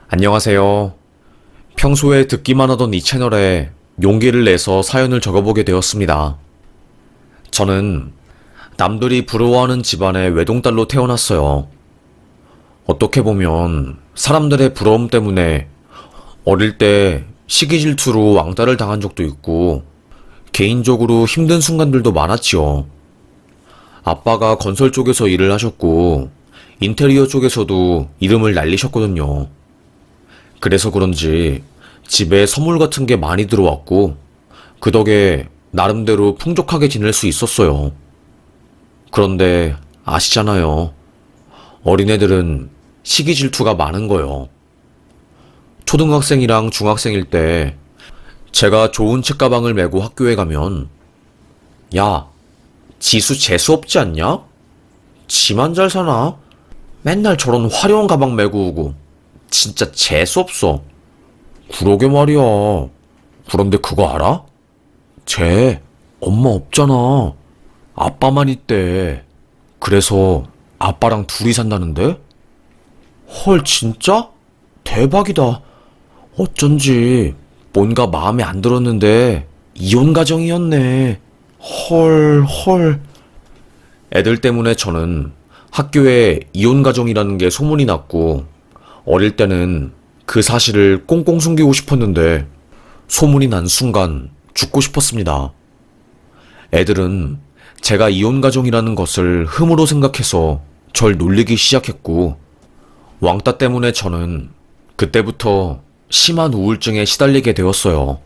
안녕하세요. 평소에 듣기만 하던 이 채널에 용기를 내서 사연을 적어보게 되었습니다. 저는 남들이 부러워하는 집안의 외동딸로 태어났어요. 어떻게 보면 사람들의 부러움 때문에 어릴 때 시기 질투로 왕따를 당한 적도 있고 개인적으로 힘든 순간들도 많았지요. 아빠가 건설 쪽에서 일을 하셨고 인테리어 쪽에서도 이름을 날리셨거든요. 그래서 그런지 집에 선물 같은 게 많이 들어왔고 그 덕에 나름대로 풍족하게 지낼 수 있었어요. 그런데 아시잖아요. 어린애들은 시기 질투가 많은 거요. 초등학생이랑 중학생일 때 제가 좋은 책가방을 메고 학교에 가면 야, 지수 재수 없지 않냐? 지만 잘 사나? 맨날 저런 화려한 가방 메고 오고 진짜 재수 없어. 그러게 말이야. 그런데 그거 알아? 쟤 엄마 없잖아. 아빠만 있대. 그래서 아빠랑 둘이 산다는데? 헐, 진짜? 대박이다. 어쩐지 뭔가 마음에 안 들었는데 이혼 가정이었네. 헐. 애들 때문에 저는 학교에 이혼 가정이라는 게 소문이 났고 어릴 때는 그 사실을 꽁꽁 숨기고 싶었는데 소문이 난 순간 죽고 싶었습니다. 애들은 제가 이혼 가정이라는 것을 흠으로 생각해서 절 놀리기 시작했고 왕따 때문에 저는 그때부터 심한 우울증에 시달리게 되었어요.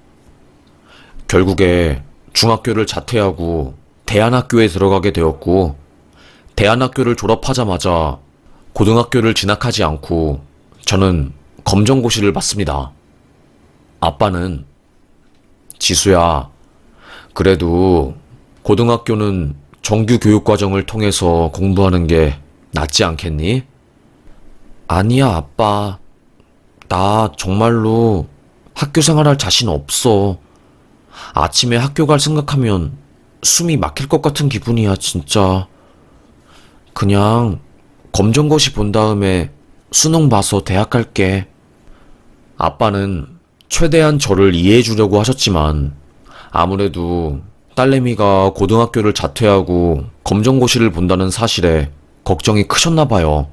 결국에 중학교를 자퇴하고 대안학교에 들어가게 되었고 대안학교를 졸업하자마자 고등학교를 진학하지 않고 저는 검정고시를 봤습니다. 아빠는 지수야, 그래도 고등학교는 정규 교육과정을 통해서 공부하는 게 낫지 않겠니? 아니야, 아빠. 나 정말로 학교 생활할 자신 없어. 아침에 학교 갈 생각하면 숨이 막힐 것 같은 기분이야, 진짜. 그냥 검정고시 본 다음에 수능 봐서 대학 갈게. 아빠는 최대한 저를 이해해 주려고 하셨지만 아무래도 딸내미가 고등학교를 자퇴하고 검정고시를 본다는 사실에 걱정이 크셨나 봐요.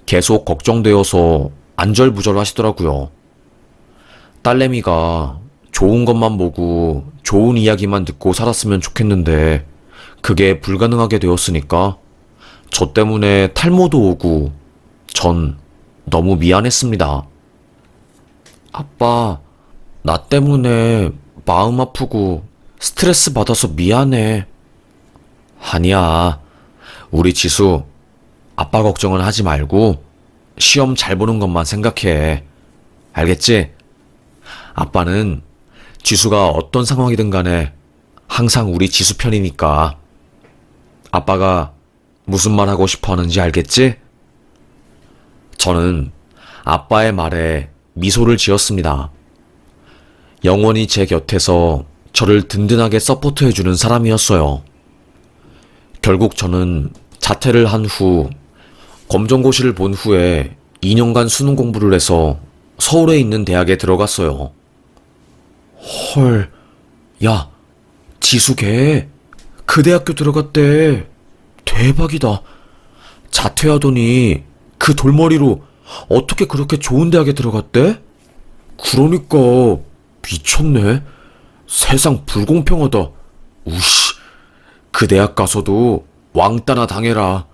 계속 걱정되어서 안절부절 하시더라고요. 딸내미가 좋은 것만 보고 좋은 이야기만 듣고 살았으면 좋겠는데 그게 불가능하게 되었으니까 저 때문에 탈모도 오고 전 너무 미안했습니다. 아빠, 나 때문에 마음 아프고 스트레스 받아서 미안해. 아니야. 우리 지수, 아빠 걱정은 하지 말고 시험 잘 보는 것만 생각해. 알겠지? 아빠는 지수가 어떤 상황이든 간에 항상 우리 지수 편이니까. 아빠가 무슨 말 하고 싶어 하는지 알겠지? 저는 아빠의 말에 미소를 지었습니다. 영원히 제 곁에서 저를 든든하게 서포트해주는 사람이었어요. 결국 저는 자퇴를 한 후 검정고시를 본 후에 2년간 수능 공부를 해서 서울에 있는 대학에 들어갔어요. 헐, 야, 지수 걔 그 대학교 들어갔대. 대박이다. 자퇴하더니 그 돌머리로 어떻게 그렇게 좋은 대학에 들어갔대? 그러니까 미쳤네. 세상 불공평하다. 우씨, 그 대학 가서도 왕따나 당해라.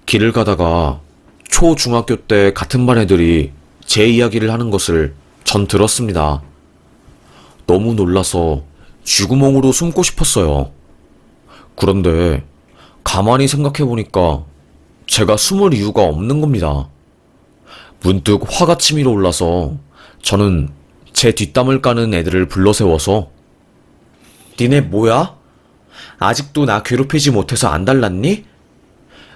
길을 가다가 초중학교 때 같은 반 애들이 제 이야기를 하는 것을 전 들었습니다. 너무 놀라서 쥐구멍으로 숨고 싶었어요. 그런데 가만히 생각해보니까 제가 숨을 이유가 없는 겁니다. 문득 화가 치밀어 올라서 저는 제 뒷담을 까는 애들을 불러세워서 니네 뭐야? 아직도 나 괴롭히지 못해서 안 달랐니?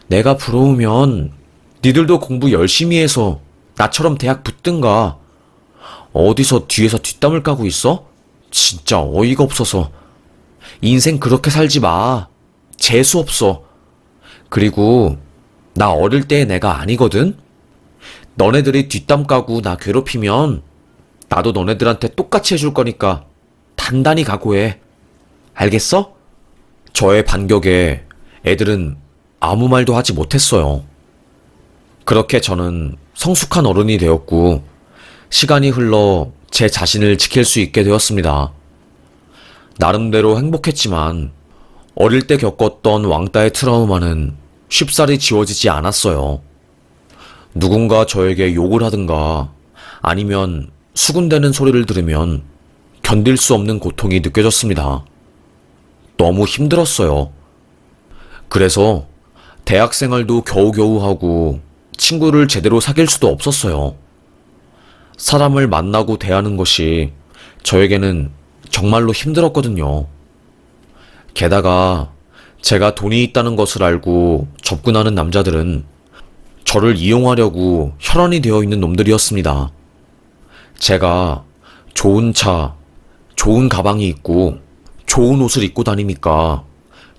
내가 부러우면 니들도 공부 열심히 해서 나처럼 대학 붙든가. 어디서 뒤에서 뒷담을 까고 있어? 진짜 어이가 없어서. 인생 그렇게 살지 마. 재수없어. 그리고 나 어릴 때의 내가 아니거든? 너네들이 뒷담 까고 나 괴롭히면 나도 너네들한테 똑같이 해줄 거니까 단단히 각오해. 알겠어? 저의 반격에 애들은 아무 말도 하지 못했어요. 그렇게 저는 성숙한 어른이 되었고, 시간이 흘러 제 자신을 지킬 수 있게 되었습니다. 나름대로 행복했지만, 어릴 때 겪었던 왕따의 트라우마는 쉽사리 지워지지 않았어요. 누군가 저에게 욕을 하든가, 아니면 수군대는 소리를 들으면 견딜 수 없는 고통이 느껴졌습니다. 너무 힘들었어요. 그래서 대학 생활도 겨우겨우 하고 친구를 제대로 사귈 수도 없었어요. 사람을 만나고 대하는 것이 저에게는 정말로 힘들었거든요. 게다가 제가 돈이 있다는 것을 알고 접근하는 남자들은 저를 이용하려고 혈안이 되어 있는 놈들이었습니다. 제가 좋은 차, 좋은 가방이 있고 좋은 옷을 입고 다니니까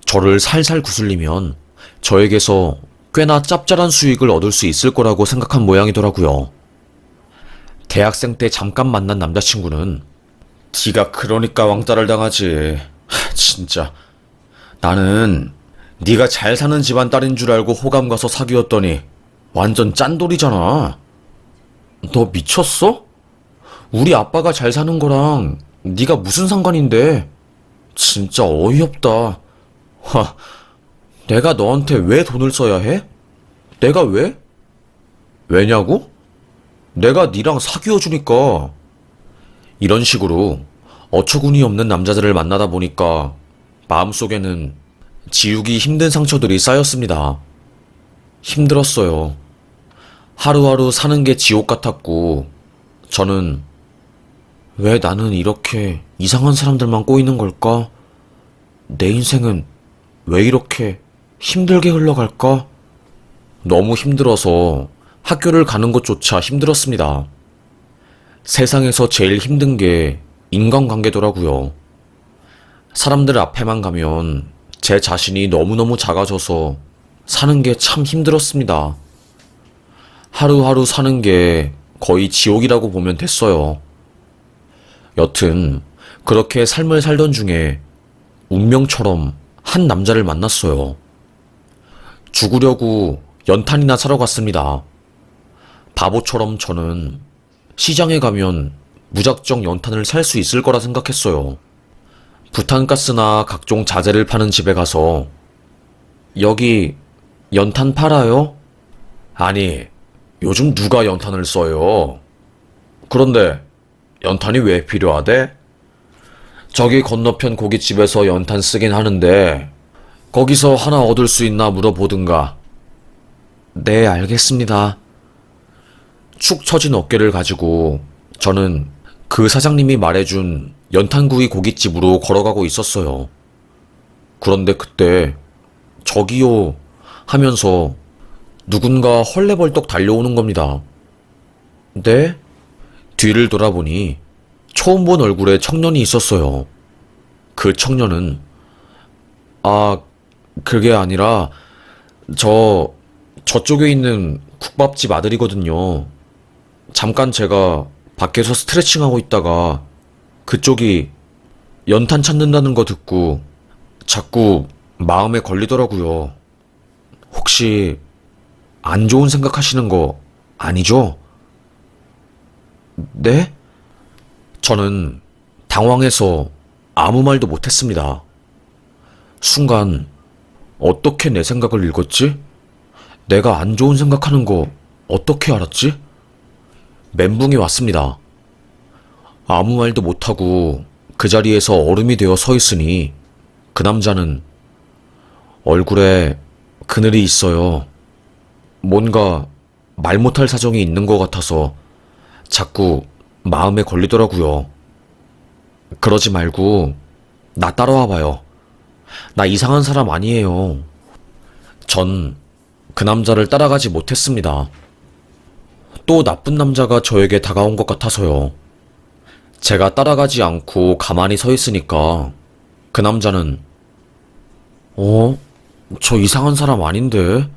저를 살살 구슬리면 저에게서 꽤나 짭짤한 수익을 얻을 수 있을 거라고 생각한 모양이더라고요. 대학생 때 잠깐 만난 남자친구는 네가 그러니까 왕따를 당하지. 진짜 나는 네가 잘 사는 집안 딸인 줄 알고 호감 가서 사귀었더니 완전 짠돌이잖아. 너 미쳤어? 우리 아빠가 잘 사는 거랑 네가 무슨 상관인데. 진짜 어이없다. 하, 내가 너한테 왜 돈을 써야 해? 내가 왜? 왜냐고? 내가 니랑 사귀어 주니까. 이런 식으로 어처구니 없는 남자들을 만나다 보니까 마음속에는 지우기 힘든 상처들이 쌓였습니다. 힘들었어요. 하루하루 사는 게 지옥 같았고, 저는 왜 나는 이렇게 이상한 사람들만 꼬이는 걸까? 내 인생은 왜 이렇게 힘들게 흘러갈까? 너무 힘들어서 학교를 가는 것조차 힘들었습니다. 세상에서 제일 힘든 게 인간관계더라고요. 사람들 앞에만 가면 제 자신이 너무너무 작아져서 사는 게 참 힘들었습니다. 하루하루 사는 게 거의 지옥이라고 보면 됐어요. 여튼 그렇게 삶을 살던 중에 운명처럼 한 남자를 만났어요. 죽으려고 연탄이나 사러 갔습니다. 바보처럼 저는 시장에 가면 무작정 연탄을 살 수 있을 거라 생각했어요. 부탄가스나 각종 자재를 파는 집에 가서 여기 연탄 팔아요? 아니, 요즘 누가 연탄을 써요? 그런데 연탄이 왜 필요하대? 저기 건너편 고깃집에서 연탄 쓰긴 하는데 거기서 하나 얻을 수 있나 물어보든가. 네, 알겠습니다. 축 처진 어깨를 가지고 저는 그 사장님이 말해준 연탄구이 고깃집으로 걸어가고 있었어요. 그런데 그때 저기요 하면서 누군가 헐레벌떡 달려오는 겁니다. 네? 뒤를 돌아보니 처음 본 얼굴의 청년이 있었어요. 그 청년은 그게 아니라 저쪽에 있는 국밥집 아들이거든요. 잠깐 제가 밖에서 스트레칭하고 있다가 그쪽이 연탄 찾는다는 거 듣고 자꾸 마음에 걸리더라고요. 혹시 안 좋은 생각하시는 거 아니죠? 네? 저는 당황해서 아무 말도 못했습니다. 순간 어떻게 내 생각을 읽었지? 내가 안 좋은 생각하는 거 어떻게 알았지? 멘붕이 왔습니다. 아무 말도 못하고 그 자리에서 얼음이 되어 서 있으니 그 남자는 얼굴에 그늘이 있어요. 뭔가 말 못할 사정이 있는 것 같아서 자꾸 마음에 걸리더라고요. 그러지 말고 나 따라와 봐요. 나 이상한 사람 아니에요. 전 그 남자를 따라가지 못했습니다. 또 나쁜 남자가 저에게 다가온 것 같아서요. 제가 따라가지 않고 가만히 서 있으니까 그 남자는 저 이상한 사람 아닌데?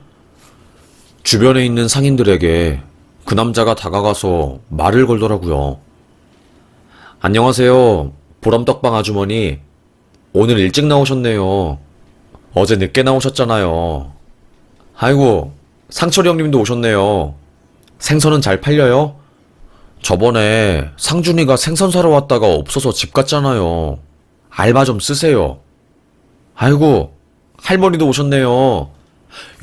주변에 있는 상인들에게 그 남자가 다가가서 말을 걸더라고요. 안녕하세요. 보람떡방 아주머니. 오늘 일찍 나오셨네요. 어제 늦게 나오셨잖아요. 아이고, 상철이 형님도 오셨네요. 생선은 잘 팔려요? 저번에 상준이가 생선 사러 왔다가 없어서 집 갔잖아요. 알바 좀 쓰세요. 아이고, 할머니도 오셨네요.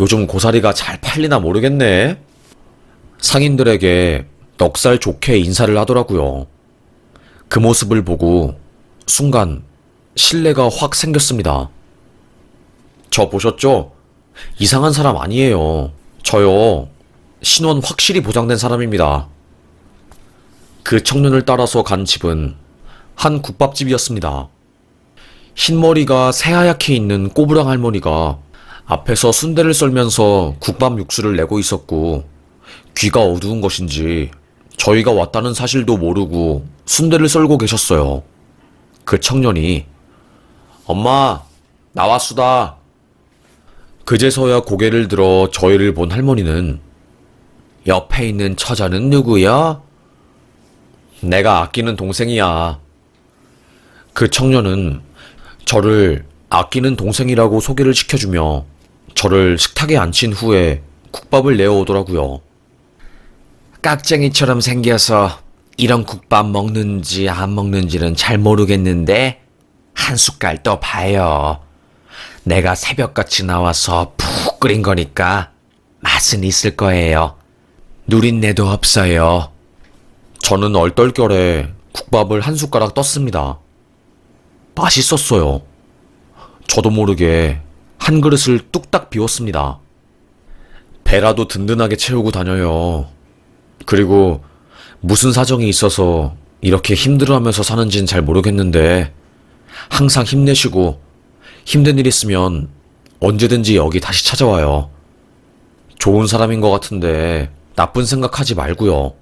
요즘 고사리가 잘 팔리나 모르겠네. 상인들에게 넉살 좋게 인사를 하더라고요. 그 모습을 보고 순간 신뢰가 확 생겼습니다. 저 보셨죠? 이상한 사람 아니에요. 저요, 신원 확실히 보장된 사람입니다. 그 청년을 따라서 간 집은 한 국밥집이었습니다. 흰머리가 새하얗게 있는 꼬부랑 할머니가 앞에서 순대를 썰면서 국밥 육수를 내고 있었고, 귀가 어두운 것인지 저희가 왔다는 사실도 모르고 순대를 썰고 계셨어요. 그 청년이 엄마, 나왔수다. 그제서야 고개를 들어 저희를 본 할머니는 옆에 있는 처자는 누구야? 내가 아끼는 동생이야. 그 청년은 저를 아끼는 동생이라고 소개를 시켜주며 저를 식탁에 앉힌 후에 국밥을 내어오더라고요. 깍쟁이처럼 생겨서 이런 국밥 먹는지 안 먹는지는 잘 모르겠는데 한 숟갈 떠 봐요. 내가 새벽같이 나와서 푹 끓인 거니까 맛은 있을 거예요. 누린내도 없어요. 저는 얼떨결에 국밥을 한 숟가락 떴습니다. 맛있었어요. 저도 모르게 한 그릇을 뚝딱 비웠습니다. 배라도 든든하게 채우고 다녀요. 그리고 무슨 사정이 있어서 이렇게 힘들어하면서 사는진 잘 모르겠는데 항상 힘내시고 힘든 일 있으면 언제든지 여기 다시 찾아와요. 좋은 사람인 것 같은데 나쁜 생각하지 말고요.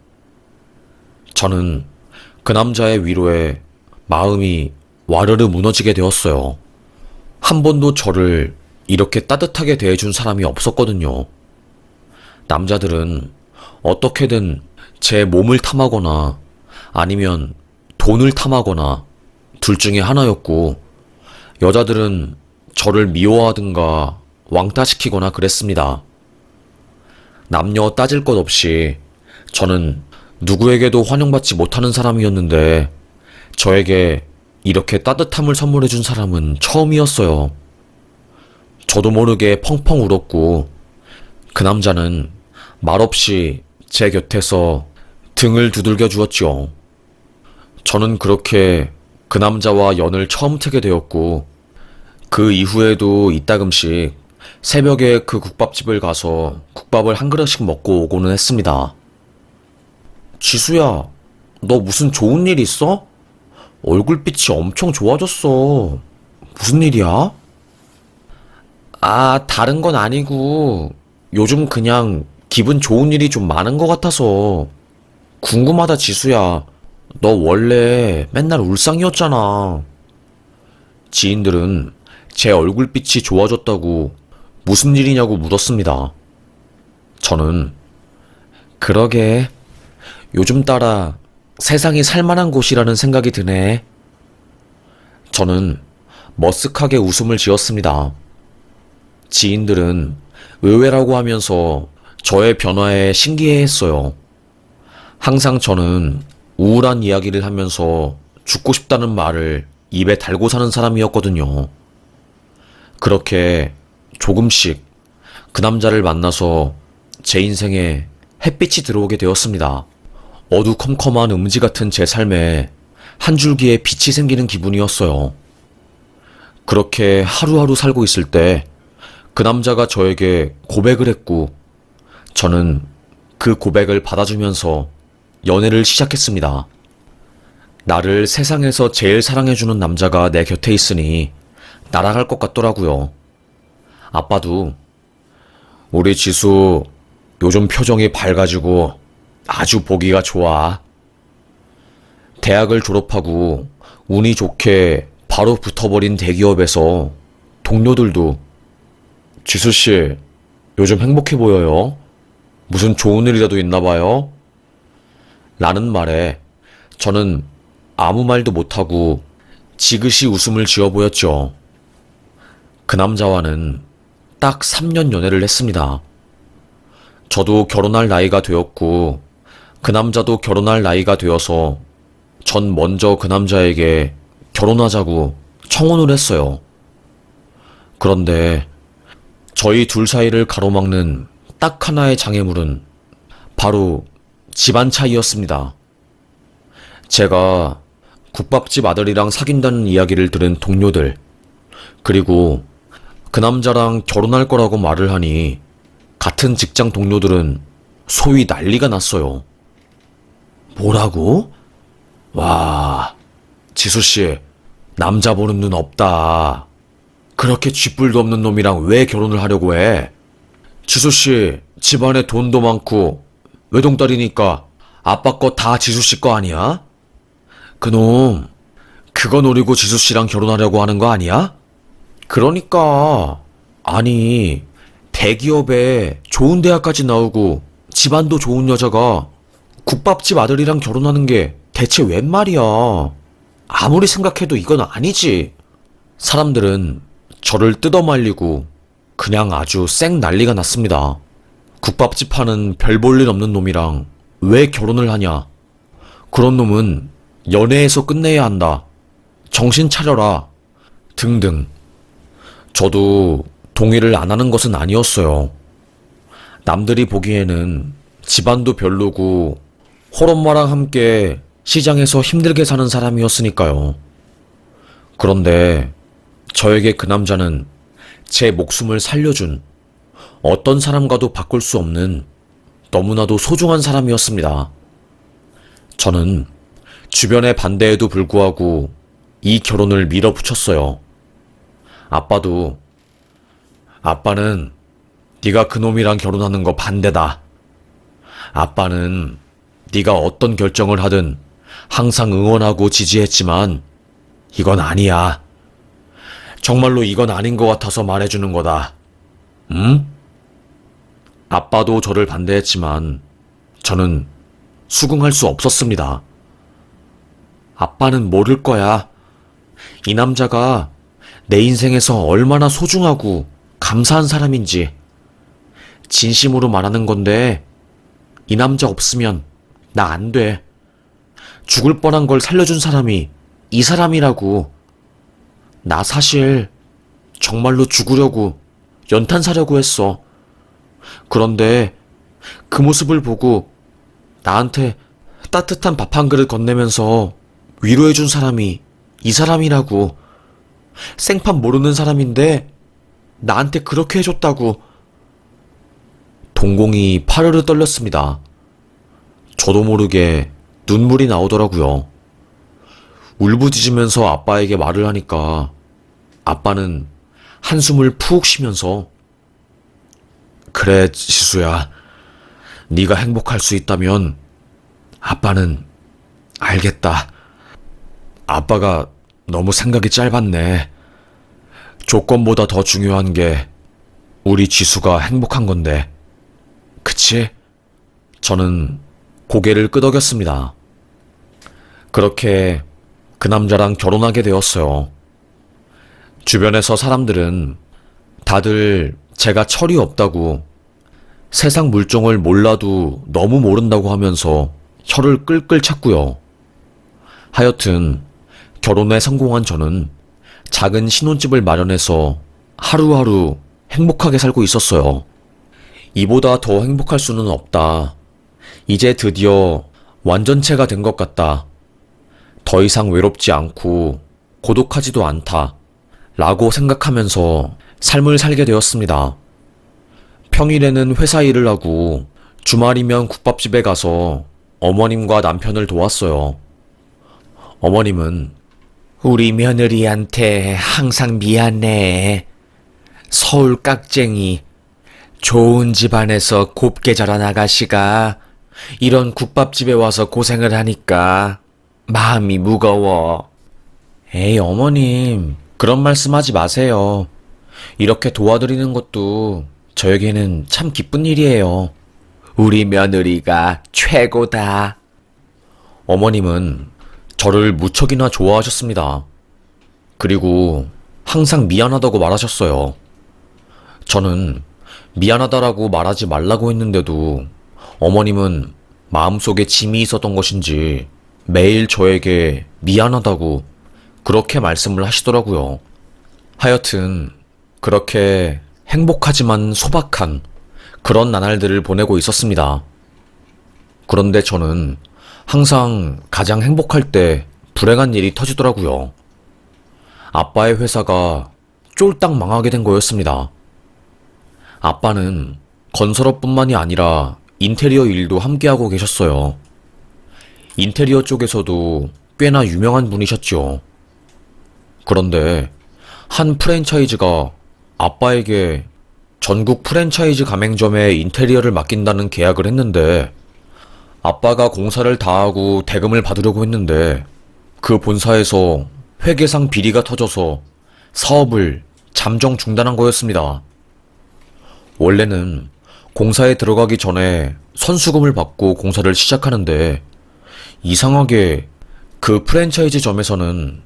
저는 그 남자의 위로에 마음이 와르르 무너지게 되었어요. 한 번도 저를 이렇게 따뜻하게 대해준 사람이 없었거든요. 남자들은 어떻게든 제 몸을 탐하거나 아니면 돈을 탐하거나 둘 중에 하나였고, 여자들은 저를 미워하든가 왕따시키거나 그랬습니다. 남녀 따질 것 없이 저는 누구에게도 환영받지 못하는 사람이었는데 저에게 이렇게 따뜻함을 선물해준 사람은 처음이었어요. 저도 모르게 펑펑 울었고, 그 남자는 말없이 제 곁에서 등을 두들겨 주었죠. 저는 그렇게 그 남자와 연을 처음 트게 되었고, 그 이후에도 이따금씩 새벽에 그 국밥집을 가서 국밥을 한 그릇씩 먹고 오고는 했습니다. 지수야, 너 무슨 좋은 일 있어? 얼굴빛이 엄청 좋아졌어. 무슨 일이야? 아, 다른 건 아니고 요즘 그냥 기분 좋은 일이 좀 많은 것 같아서. 궁금하다, 지수야. 너 원래 맨날 울상이었잖아. 지인들은 제 얼굴빛이 좋아졌다고 무슨 일이냐고 물었습니다. 저는 그러게, 요즘 따라 세상이 살만한 곳이라는 생각이 드네. 저는 머쓱하게 웃음을 지었습니다. 지인들은 의외라고 하면서 저의 변화에 신기해했어요. 항상 저는 우울한 이야기를 하면서 죽고 싶다는 말을 입에 달고 사는 사람이었거든요. 그렇게 조금씩 그 남자를 만나서 제 인생에 햇빛이 들어오게 되었습니다. 어두컴컴한 음지 같은 제 삶에 한 줄기의 빛이 생기는 기분이었어요. 그렇게 하루하루 살고 있을 때 그 남자가 저에게 고백을 했고, 저는 그 고백을 받아주면서 연애를 시작했습니다. 나를 세상에서 제일 사랑해주는 남자가 내 곁에 있으니 날아갈 것 같더라고요. 아빠도 우리 지수 요즘 표정이 밝아지고 아주 보기가 좋아. 대학을 졸업하고 운이 좋게 바로 붙어버린 대기업에서 동료들도 지수씨, 요즘 행복해 보여요. 무슨 좋은 일이라도 있나 봐요. 라는 말에 저는 아무 말도 못하고 지그시 웃음을 지어 보였죠. 그 남자와는 딱 3년 연애를 했습니다. 저도 결혼할 나이가 되었고 그 남자도 결혼할 나이가 되어서 전 먼저 그 남자에게 결혼하자고 청혼을 했어요. 그런데 저희 둘 사이를 가로막는 딱 하나의 장애물은 바로 집안 차이였습니다. 제가 국밥집 아들이랑 사귄다는 이야기를 들은 동료들, 그리고 그 남자랑 결혼할 거라고 말을 하니 같은 직장 동료들은 소위 난리가 났어요. 뭐라고? 와, 지수씨, 남자 보는 눈 없다. 그렇게 쥐뿔도 없는 놈이랑 왜 결혼을 하려고 해? 지수씨, 집안에 돈도 많고 외동딸이니까 아빠 거 다 지수씨 거 아니야? 그놈, 그거 노리고 지수씨랑 결혼하려고 하는 거 아니야? 그러니까, 아니, 대기업에 좋은 대학까지 나오고 집안도 좋은 여자가 국밥집 아들이랑 결혼하는 게 대체 웬 말이야. 아무리 생각해도 이건 아니지. 사람들은 저를 뜯어말리고 그냥 아주 쌩 난리가 났습니다. 국밥집 하는 별 볼 일 없는 놈이랑 왜 결혼을 하냐. 그런 놈은 연애에서 끝내야 한다. 정신 차려라. 등등. 저도 동의를 안 하는 것은 아니었어요. 남들이 보기에는 집안도 별로고 홀엄마랑 함께 시장에서 힘들게 사는 사람이었으니까요. 그런데 저에게 그 남자는 제 목숨을 살려준 어떤 사람과도 바꿀 수 없는 너무나도 소중한 사람이었습니다. 저는 주변의 반대에도 불구하고 이 결혼을 밀어붙였어요. 아빠는 네가 그놈이랑 결혼하는 거 반대다. 아빠는 네가 어떤 결정을 하든 항상 응원하고 지지했지만 이건 아니야. 정말로 이건 아닌 것 같아서 말해주는 거다. 응? 아빠도 저를 반대했지만 저는 수긍할 수 없었습니다. 아빠는 모를 거야. 이 남자가 내 인생에서 얼마나 소중하고 감사한 사람인지. 진심으로 말하는 건데 이 남자 없으면 나 안 돼. 죽을 뻔한 걸 살려준 사람이 이 사람이라고. 나 사실 정말로 죽으려고 연탄 사려고 했어. 그런데 그 모습을 보고 나한테 따뜻한 밥 한 그릇 건네면서 위로해준 사람이 이 사람이라고. 생판 모르는 사람인데 나한테 그렇게 해줬다고. 동공이 파르르 떨렸습니다. 저도 모르게 눈물이 나오더라고요. 울부짖으면서 아빠에게 말을 하니까 아빠는 한숨을 푹 쉬면서 그래, 지수야. 네가 행복할 수 있다면 아빠는 알겠다. 아빠가 너무 생각이 짧았네. 조건보다 더 중요한 게 우리 지수가 행복한 건데. 그치? 저는 고개를 끄덕였습니다. 그렇게 그 남자랑 결혼하게 되었어요. 주변에서 사람들은 다들 제가 철이 없다고, 세상 물정을 몰라도 너무 모른다고 하면서 혀를 끌끌 찼고요. 하여튼 결혼에 성공한 저는 작은 신혼집을 마련해서 하루하루 행복하게 살고 있었어요. 이보다 더 행복할 수는 없다. 이제 드디어 완전체가 된 것 같다. 더 이상 외롭지 않고 고독하지도 않다. 라고 생각하면서 삶을 살게 되었습니다. 평일에는 회사 일을 하고 주말이면 국밥집에 가서 어머님과 남편을 도왔어요. 어머님은 우리 며느리한테 항상 미안해. 서울 깍쟁이, 좋은 집안에서 곱게 자란 아가씨가 이런 국밥집에 와서 고생을 하니까 마음이 무거워. 에이, 어머님, 그런 말씀하지 마세요. 이렇게 도와드리는 것도 저에게는 참 기쁜 일이에요. 우리 며느리가 최고다. 어머님은 저를 무척이나 좋아하셨습니다. 그리고 항상 미안하다고 말하셨어요. 저는 미안하다라고 말하지 말라고 했는데도 어머님은 마음속에 짐이 있었던 것인지 매일 저에게 미안하다고 그렇게 말씀을 하시더라고요. 하여튼 그렇게 행복하지만 소박한 그런 나날들을 보내고 있었습니다. 그런데 저는 항상 가장 행복할 때 불행한 일이 터지더라고요. 아빠의 회사가 쫄딱 망하게 된 거였습니다. 아빠는 건설업뿐만이 아니라 인테리어 일도 함께하고 계셨어요. 인테리어 쪽에서도 꽤나 유명한 분이셨죠. 그런데 한 프랜차이즈가 아빠에게 전국 프랜차이즈 가맹점의 인테리어를 맡긴다는 계약을 했는데 아빠가 공사를 다 하고 대금을 받으려고 했는데 그 본사에서 회계상 비리가 터져서 사업을 잠정 중단한 거였습니다. 원래는 공사에 들어가기 전에 선수금을 받고 공사를 시작하는데 이상하게 그 프랜차이즈점에서는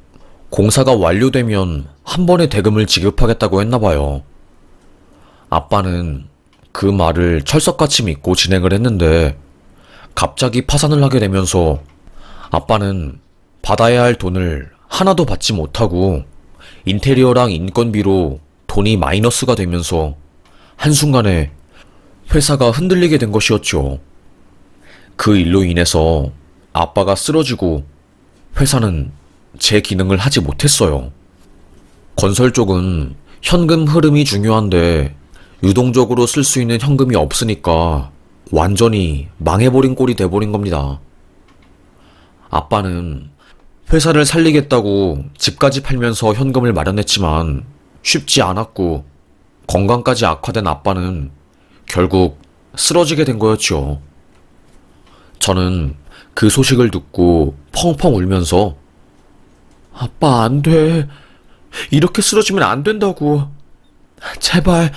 공사가 완료되면 한 번에 대금을 지급하겠다고 했나봐요. 아빠는 그 말을 철석같이 믿고 진행을 했는데 갑자기 파산을 하게 되면서 아빠는 받아야 할 돈을 하나도 받지 못하고 인테리어랑 인건비로 돈이 마이너스가 되면서 한순간에 회사가 흔들리게 된 것이었죠. 그 일로 인해서 아빠가 쓰러지고 회사는 제 기능을 하지 못했어요. 건설 쪽은 현금 흐름이 중요한데 유동적으로 쓸 수 있는 현금이 없으니까 완전히 망해버린 꼴이 돼버린 겁니다. 아빠는 회사를 살리겠다고 집까지 팔면서 현금을 마련했지만 쉽지 않았고 건강까지 악화된 아빠는 결국 쓰러지게 된 거였죠. 저는 그 소식을 듣고 펑펑 울면서 아빠 안 돼. 이렇게 쓰러지면 안 된다고. 제발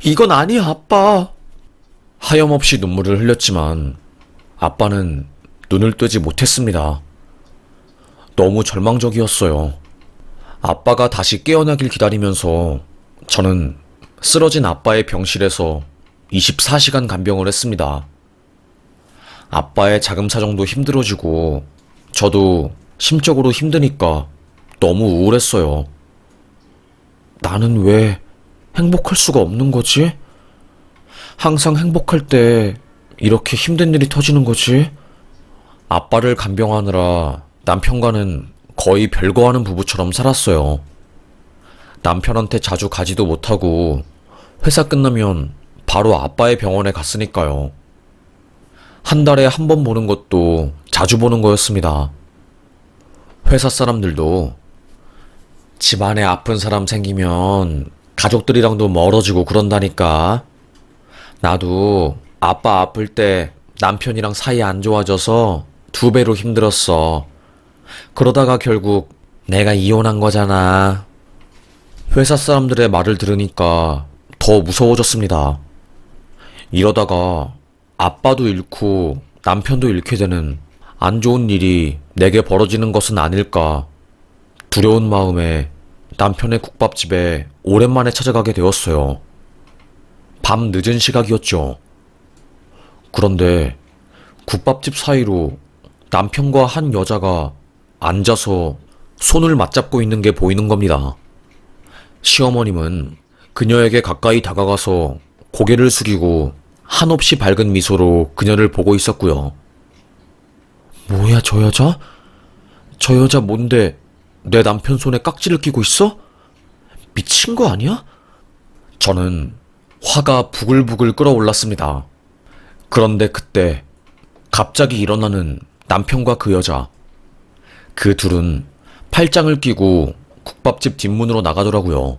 이건 아니야 아빠. 하염없이 눈물을 흘렸지만 아빠는 눈을 뜨지 못했습니다. 너무 절망적이었어요. 아빠가 다시 깨어나길 기다리면서 저는 쓰러진 아빠의 병실에서 24시간 간병을 했습니다. 아빠의 자금사정도 힘들어지고 저도 심적으로 힘드니까 너무 우울했어요. 나는 왜 행복할 수가 없는 거지? 항상 행복할 때 이렇게 힘든 일이 터지는 거지? 아빠를 간병하느라 남편과는 거의 별거하는 부부처럼 살았어요. 남편한테 자주 가지도 못하고 회사 끝나면 바로 아빠의 병원에 갔으니까요. 한 달에 한 번 보는 것도 자주 보는 거였습니다. 회사 사람들도 집안에 아픈 사람 생기면 가족들이랑도 멀어지고 그런다니까. 나도 아빠 아플 때 남편이랑 사이 안 좋아져서 2배로 힘들었어. 그러다가 결국 내가 이혼한 거잖아. 회사 사람들의 말을 들으니까 더 무서워졌습니다. 이러다가 아빠도 잃고 남편도 잃게 되는 안 좋은 일이 내게 벌어지는 것은 아닐까 두려운 마음에 남편의 국밥집에 오랜만에 찾아가게 되었어요. 밤 늦은 시각이었죠. 그런데 국밥집 사이로 남편과 한 여자가 앉아서 손을 맞잡고 있는 게 보이는 겁니다. 시어머님은 그녀에게 가까이 다가가서 고개를 숙이고 한없이 밝은 미소로 그녀를 보고 있었고요. 뭐야 저 여자? 저 여자 뭔데 내 남편 손에 깍지를 끼고 있어? 미친 거 아니야? 저는 화가 부글부글 끓어올랐습니다. 그런데 그때 갑자기 일어나는 남편과 그 여자. 그 둘은 팔짱을 끼고 국밥집 뒷문으로 나가더라고요.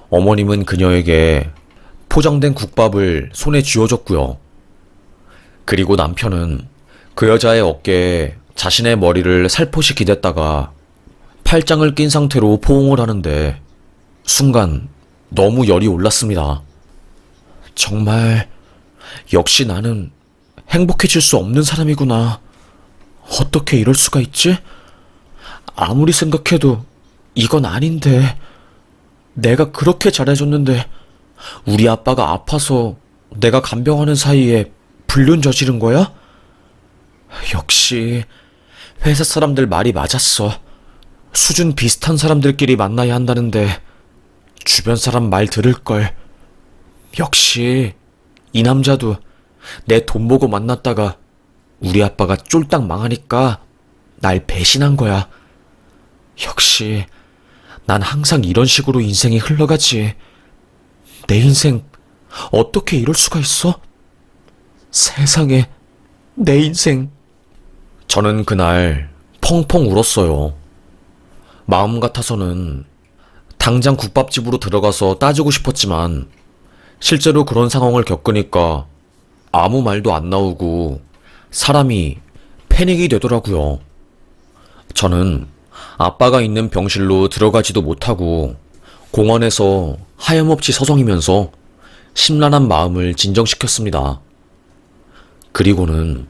어머님은 그녀에게 포장된 국밥을 손에 쥐어줬고요. 그리고 남편은 그 여자의 어깨에 자신의 머리를 살포시 기댔다가 팔짱을 낀 상태로 포옹을 하는데 순간 너무 열이 올랐습니다. 정말 역시 나는 행복해질 수 없는 사람이구나. 어떻게 이럴 수가 있지? 아무리 생각해도 이건 아닌데. 내가 그렇게 잘해줬는데 우리 아빠가 아파서 내가 간병하는 사이에 불륜 저지른 거야? 역시 회사 사람들 말이 맞았어. 수준 비슷한 사람들끼리 만나야 한다는데 주변 사람 말 들을걸. 역시 이 남자도 내 돈 보고 만났다가 우리 아빠가 쫄딱 망하니까 날 배신한 거야. 역시 난 항상 이런 식으로 인생이 흘러가지. 내 인생 어떻게 이럴 수가 있어? 세상에, 내 인생. 저는 그날 펑펑 울었어요. 마음 같아서는 당장 국밥집으로 들어가서 따지고 싶었지만 실제로 그런 상황을 겪으니까 아무 말도 안 나오고 사람이 패닉이 되더라고요. 저는 아빠가 있는 병실로 들어가지도 못하고 공원에서 하염없이 서성이면서 심란한 마음을 진정시켰습니다. 그리고는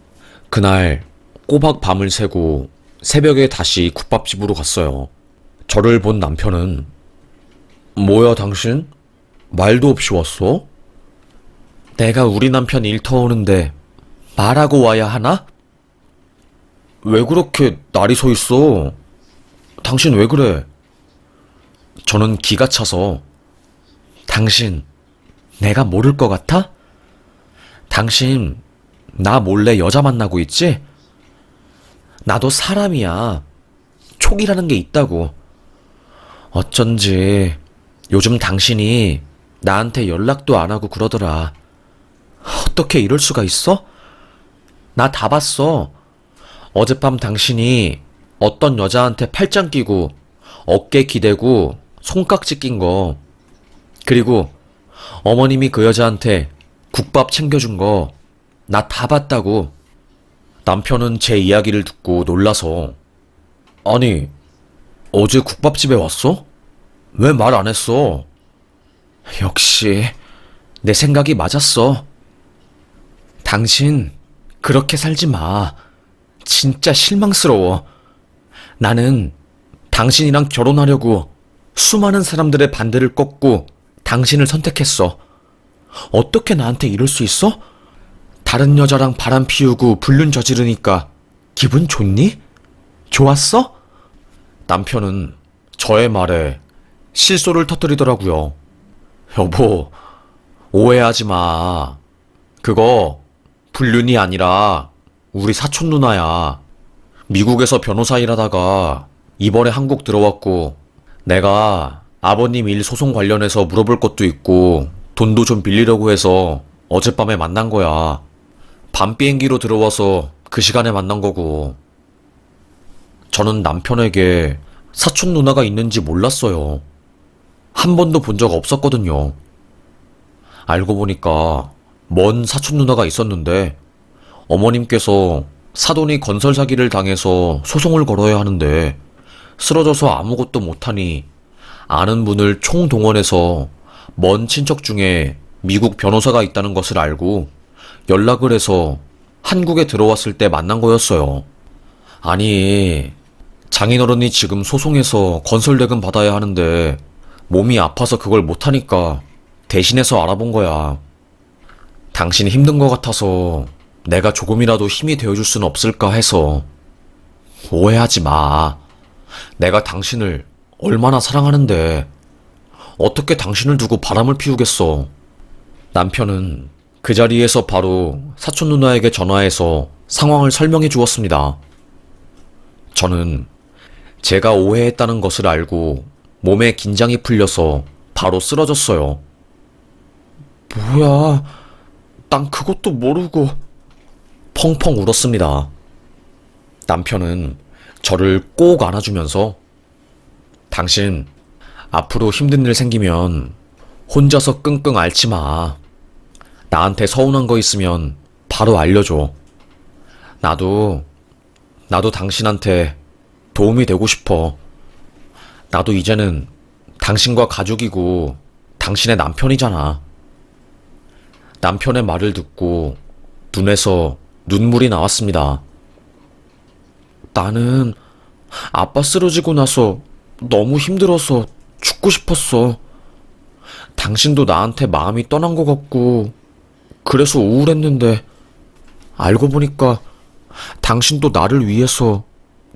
그날 꼬박 밤을 새고 새벽에 다시 국밥집으로 갔어요. 저를 본 남편은 뭐야 당신? 말도 없이 왔어? 내가 우리 남편 일 터오는데 말하고 와야 하나? 왜 그렇게 날이 서 있어? 당신 왜 그래? 저는 기가 차서 당신 내가 모를 것 같아? 당신 나 몰래 여자 만나고 있지? 나도 사람이야. 촉이라는 게 있다고. 어쩐지 요즘 당신이 나한테 연락도 안 하고 그러더라. 어떻게 이럴 수가 있어? 나 다 봤어. 어젯밤 당신이 어떤 여자한테 팔짱 끼고 어깨 기대고 손깍지 낀 거, 그리고 어머님이 그 여자한테 국밥 챙겨준 거 나 다 봤다고. 남편은 제 이야기를 듣고 놀라서 아니, 어제 국밥집에 왔어? 왜 말 안 했어? 역시 내 생각이 맞았어. 당신 그렇게 살지 마. 진짜 실망스러워. 나는 당신이랑 결혼하려고 수많은 사람들의 반대를 꺾고 당신을 선택했어. 어떻게 나한테 이럴 수 있어? 다른 여자랑 바람 피우고 불륜 저지르니까 기분 좋니? 좋았어? 남편은 저의 말에 실소를 터뜨리더라고요. 여보, 오해하지 마. 그거 불륜이 아니라 우리 사촌 누나야. 미국에서 변호사 일하다가 이번에 한국 들어왔고 내가 아버님 일 소송 관련해서 물어볼 것도 있고 돈도 좀 빌리려고 해서 어젯밤에 만난 거야. 밤 비행기로 들어와서 그 시간에 만난 거고. 저는 남편에게 사촌 누나가 있는지 몰랐어요. 한 번도 본 적 없었거든요. 알고 보니까 먼 사촌 누나가 있었는데 어머님께서 사돈이 건설 사기를 당해서 소송을 걸어야 하는데 쓰러져서 아무것도 못하니 아는 분을 총동원해서 먼 친척 중에 미국 변호사가 있다는 것을 알고 연락을 해서 한국에 들어왔을 때 만난 거였어요. 아니, 장인어른이 지금 소송해서 건설대금 받아야 하는데 몸이 아파서 그걸 못하니까 대신해서 알아본 거야. 당신이 힘든 것 같아서 내가 조금이라도 힘이 되어줄 수는 없을까 해서. 오해하지 마. 내가 당신을 얼마나 사랑하는데 어떻게 당신을 두고 바람을 피우겠어. 남편은 그 자리에서 바로 사촌 누나에게 전화해서 상황을 설명해 주었습니다. 저는 제가 오해했다는 것을 알고 몸에 긴장이 풀려서 바로 쓰러졌어요. 뭐야, 난 그것도 모르고. 펑펑 울었습니다. 남편은 저를 꼭 안아주면서 당신 앞으로 힘든 일 생기면 혼자서 끙끙 앓지 마. 나한테 서운한 거 있으면 바로 알려줘. 나도 당신한테 도움이 되고 싶어. 나도 이제는 당신과 가족이고 당신의 남편이잖아. 남편의 말을 듣고 눈에서 눈물이 나왔습니다. 나는 아빠 쓰러지고 나서 너무 힘들어서 죽고 싶었어. 당신도 나한테 마음이 떠난 것 같고, 그래서 우울했는데, 알고 보니까 당신도 나를 위해서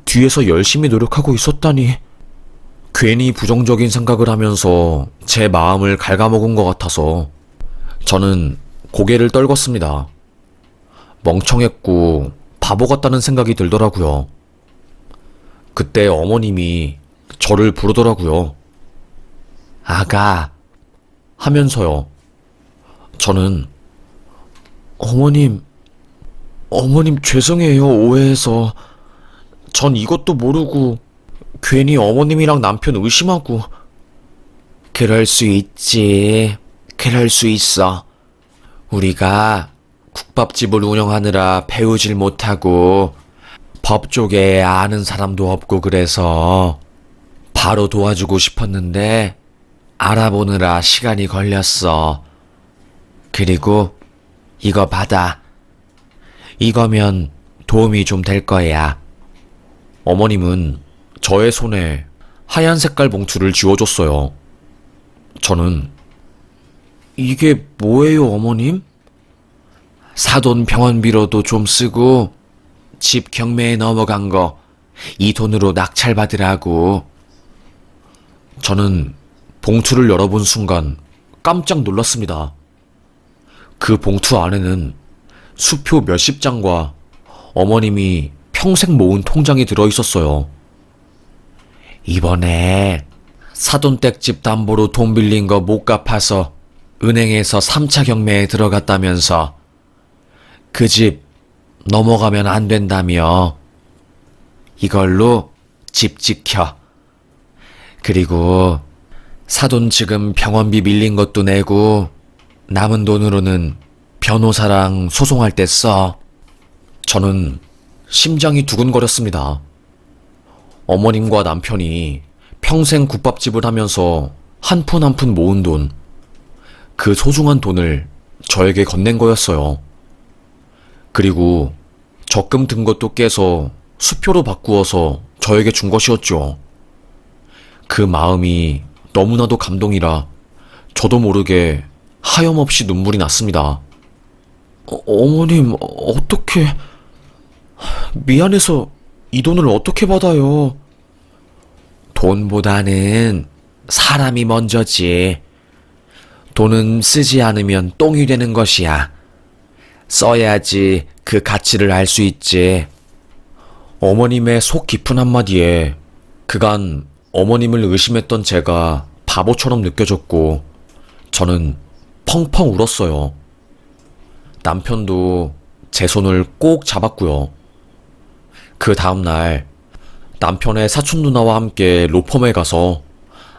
뒤에서 열심히 노력하고 있었다니. 괜히 부정적인 생각을 하면서 제 마음을 갉아먹은 것 같아서 저는 고개를 떨궜습니다. 멍청했고 바보 같다는 생각이 들더라고요. 그때 어머님이 저를 부르더라고요. 아가 하면서요. 저는 어머님 죄송해요, 오해해서. 전 이것도 모르고 괜히 어머님이랑 남편 의심하고. 그럴 수 있지. 그럴 수 있어. 우리가 국밥집을 운영하느라 배우질 못하고 법 쪽에 아는 사람도 없고 그래서 바로 도와주고 싶었는데 알아보느라 시간이 걸렸어. 그리고 이거 받아. 이거면 도움이 좀 될 거야. 어머님은 저의 손에 하얀 색깔 봉투를 쥐어줬어요. 저는 이게 뭐예요, 어머님? 사돈 병원비로도 좀 쓰고 집 경매에 넘어간 거 이 돈으로 낙찰 받으라고. 저는 봉투를 열어본 순간 깜짝 놀랐습니다. 그 봉투 안에는 수표 몇십 장과 어머님이 평생 모은 통장이 들어있었어요. 이번에 사돈댁집 담보로 돈 빌린 거 못 갚아서 은행에서 3차 경매에 들어갔다면서 그 집 넘어가면 안 된다며. 이걸로 집 지켜. 그리고 사돈 지금 병원비 밀린 것도 내고 남은 돈으로는 변호사랑 소송할 때 써. 저는 심장이 두근거렸습니다. 어머님과 남편이 평생 국밥집을 하면서 한 푼 한 푼 모은 돈, 그 소중한 돈을 저에게 건넨 거였어요. 그리고 적금 든 것도 깨서 수표로 바꾸어서 저에게 준 것이었죠. 그 마음이 너무나도 감동이라 저도 모르게 하염없이 눈물이 났습니다. 어머님, 어떻게... 미안해서 이 돈을 어떻게 받아요? 돈보다는 사람이 먼저지. 돈은 쓰지 않으면 똥이 되는 것이야. 써야지 그 가치를 알 수 있지. 어머님의 속 깊은 한마디에 그간 어머님을 의심했던 제가 바보처럼 느껴졌고 저는 펑펑 울었어요. 남편도 제 손을 꼭 잡았고요. 그 다음날 남편의 사촌 누나와 함께 로펌에 가서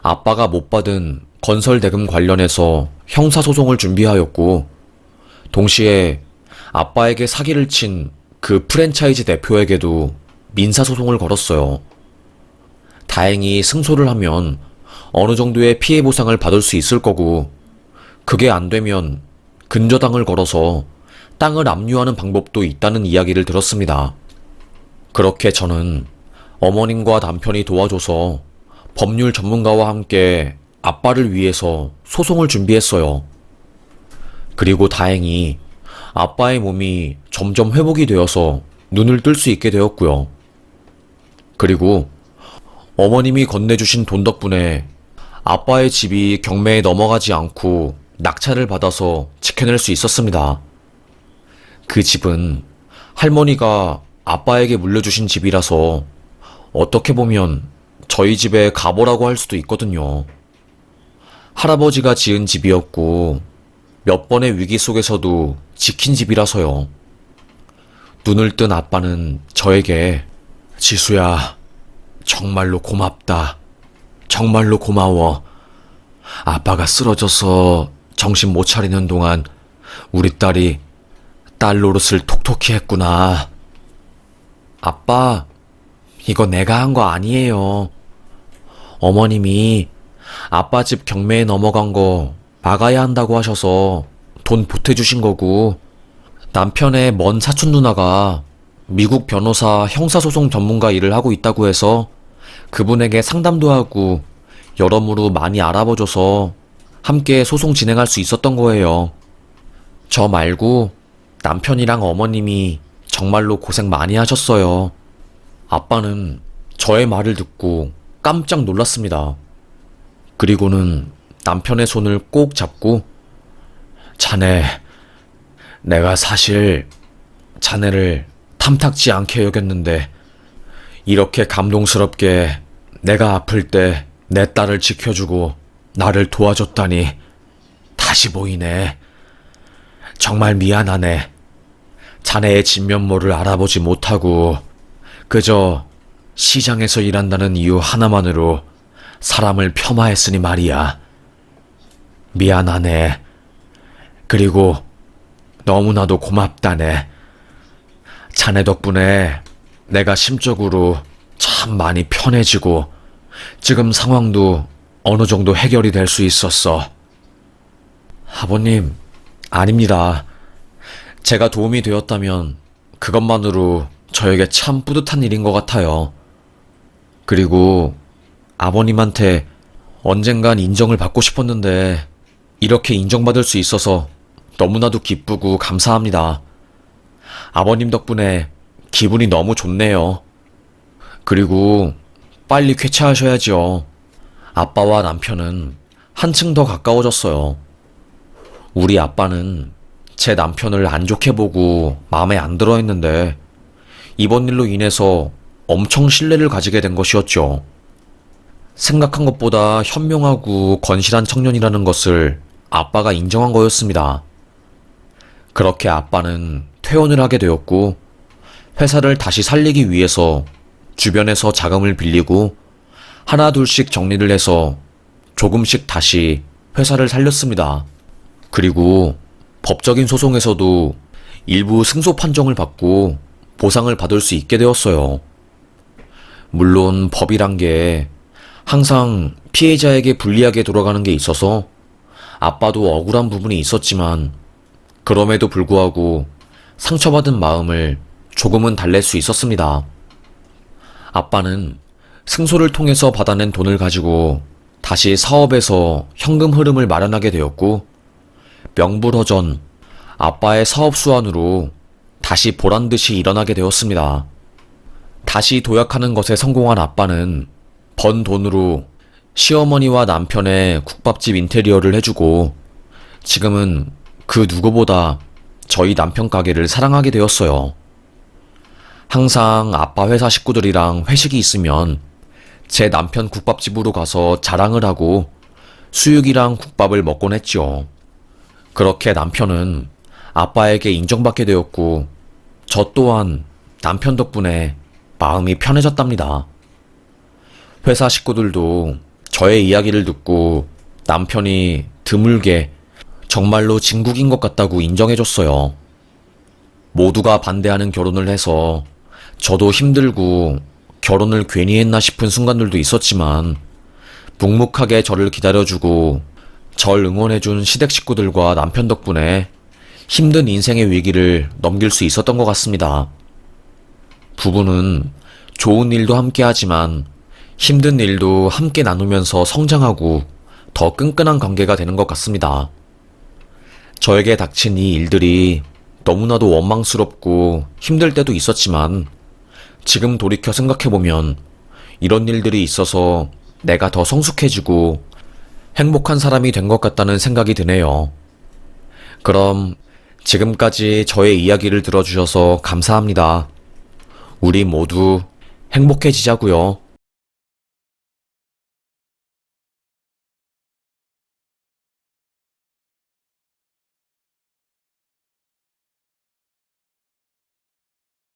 아빠가 못 받은 건설 대금 관련해서 형사소송을 준비하였고, 동시에 아빠에게 사기를 친 그 프랜차이즈 대표에게도 민사소송을 걸었어요. 다행히 승소를 하면 어느 정도의 피해 보상을 받을 수 있을 거고, 그게 안 되면 근저당을 걸어서 땅을 압류하는 방법도 있다는 이야기를 들었습니다. 그렇게 저는 어머님과 남편이 도와줘서 법률 전문가와 함께 아빠를 위해서 소송을 준비했어요. 그리고 다행히 아빠의 몸이 점점 회복이 되어서 눈을 뜰 수 있게 되었고요. 그리고 어머님이 건네주신 돈 덕분에 아빠의 집이 경매에 넘어가지 않고 낙찰을 받아서 지켜낼 수 있었습니다. 그 집은 할머니가 아빠에게 물려주신 집이라서 어떻게 보면 저희 집의 가보라고 할 수도 있거든요. 할아버지가 지은 집이었고 몇 번의 위기 속에서도 지킨 집이라서요. 눈을 뜬 아빠는 저에게 지수야, 정말로 고맙다. 정말로 고마워. 아빠가 쓰러져서 정신 못 차리는 동안 우리 딸이 딸 노릇을 톡톡히 했구나. 아빠, 이거 내가 한 거 아니에요. 어머님이 아빠 집 경매에 넘어간 거 막아야 한다고 하셔서 돈 보태주신 거고, 남편의 먼 사촌 누나가 미국 변호사 형사소송 전문가 일을 하고 있다고 해서 그분에게 상담도 하고 여러모로 많이 알아봐줘서 함께 소송 진행할 수 있었던 거예요. 저 말고 남편이랑 어머님이 정말로 고생 많이 하셨어요. 아빠는 저의 말을 듣고 깜짝 놀랐습니다. 그리고는 남편의 손을 꼭 잡고 자네, 내가 사실 자네를 탐탁지 않게 여겼는데 이렇게 감동스럽게 내가 아플 때 내 딸을 지켜주고 나를 도와줬다니 다시 보이네. 정말 미안하네. 자네의 진면모를 알아보지 못하고 그저 시장에서 일한다는 이유 하나만으로 사람을 폄하했으니 말이야. 미안하네. 그리고 너무나도 고맙다네. 자네 덕분에 내가 심적으로 참 많이 편해지고 지금 상황도 어느 정도 해결이 될 수 있었어. 아버님, 아닙니다. 제가 도움이 되었다면 그것만으로 저에게 참 뿌듯한 일인 것 같아요. 그리고 아버님한테 언젠간 인정을 받고 싶었는데 이렇게 인정받을 수 있어서 너무나도 기쁘고 감사합니다. 아버님 덕분에 기분이 너무 좋네요. 그리고 빨리 쾌차하셔야죠. 아빠와 남편은 한층 더 가까워졌어요. 우리 아빠는 제 남편을 안 좋게 보고 마음에 안 들어 했는데 이번 일로 인해서 엄청 신뢰를 가지게 된 것이었죠. 생각한 것보다 현명하고 건실한 청년이라는 것을 아빠가 인정한 거였습니다. 그렇게 아빠는 퇴원을 하게 되었고 회사를 다시 살리기 위해서 주변에서 자금을 빌리고 하나 둘씩 정리를 해서 조금씩 다시 회사를 살렸습니다. 그리고 법적인 소송에서도 일부 승소 판정을 받고 보상을 받을 수 있게 되었어요. 물론 법이란 게 항상 피해자에게 불리하게 돌아가는 게 있어서 아빠도 억울한 부분이 있었지만 그럼에도 불구하고 상처받은 마음을 조금은 달랠 수 있었습니다. 아빠는 승소를 통해서 받아낸 돈을 가지고 다시 사업에서 현금 흐름을 마련하게 되었고 명불허전 아빠의 사업 수완으로 다시 보란듯이 일어나게 되었습니다. 다시 도약하는 것에 성공한 아빠는 번 돈으로 시어머니와 남편의 국밥집 인테리어를 해주고 지금은 그 누구보다 저희 남편 가게를 사랑하게 되었어요. 항상 아빠 회사 식구들이랑 회식이 있으면 제 남편 국밥집으로 가서 자랑을 하고 수육이랑 국밥을 먹곤 했죠. 그렇게 남편은 아빠에게 인정받게 되었고 저 또한 남편 덕분에 마음이 편해졌답니다. 회사 식구들도 저의 이야기를 듣고 남편이 드물게 정말로 진국인 것 같다고 인정해줬어요. 모두가 반대하는 결혼을 해서 저도 힘들고 결혼을 괜히 했나 싶은 순간들도 있었지만 묵묵하게 저를 기다려주고 절 응원해준 시댁 식구들과 남편 덕분에 힘든 인생의 위기를 넘길 수 있었던 것 같습니다. 부부는 좋은 일도 함께 하지만 힘든 일도 함께 나누면서 성장하고 더 끈끈한 관계가 되는 것 같습니다. 저에게 닥친 이 일들이 너무나도 원망스럽고 힘들 때도 있었지만 지금 돌이켜 생각해보면 이런 일들이 있어서 내가 더 성숙해지고 행복한 사람이 된 것 같다는 생각이 드네요. 그럼 지금까지 저의 이야기를 들어주셔서 감사합니다. 우리 모두 행복해지자고요.